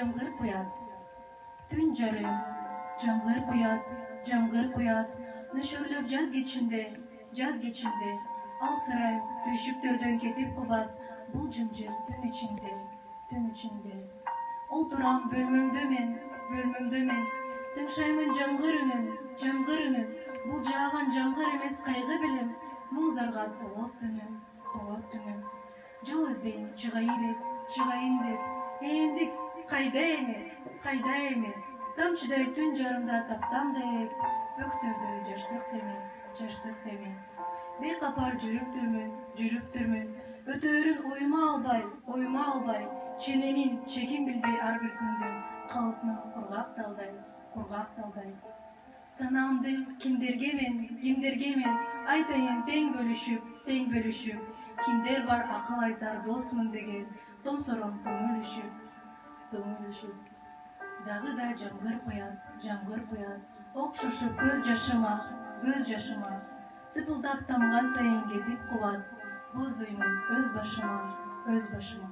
жамгыр куят. Түн жарым, жамгыр куят. Нөшөрлөп жаз кечинде, алсырай төшүктөрдөн кетип кубат. Бул жымжыр түн ичинде. Олтурам бөлмөмдө мен, тыңшаймын жамгыр үнүн. Бул жааган жамгыр эмес кайгы билем, мұң зарга толор түнүм. Жол издейм чыгайын деп, эндик кайда эме, тамчыдай түн жарымда тапсам деп, өксөрдөй жаштык деме. Бейкапар жүрүптүрмүн, өтөөрүн оюма албай, ченемин, чегин билбей ар бир күндү, калыпмын кургак талдай. Санаамды кимдерге мен, айтайын тең бөлүшүп, кимдер бар акыл айтар досмун деген, томсором көңүл үшүп. Дагы да жамгыр куят, окшошуп көз жашыма, тыпылдап тамган сайын кетип кубат, боздоймун өз башыма.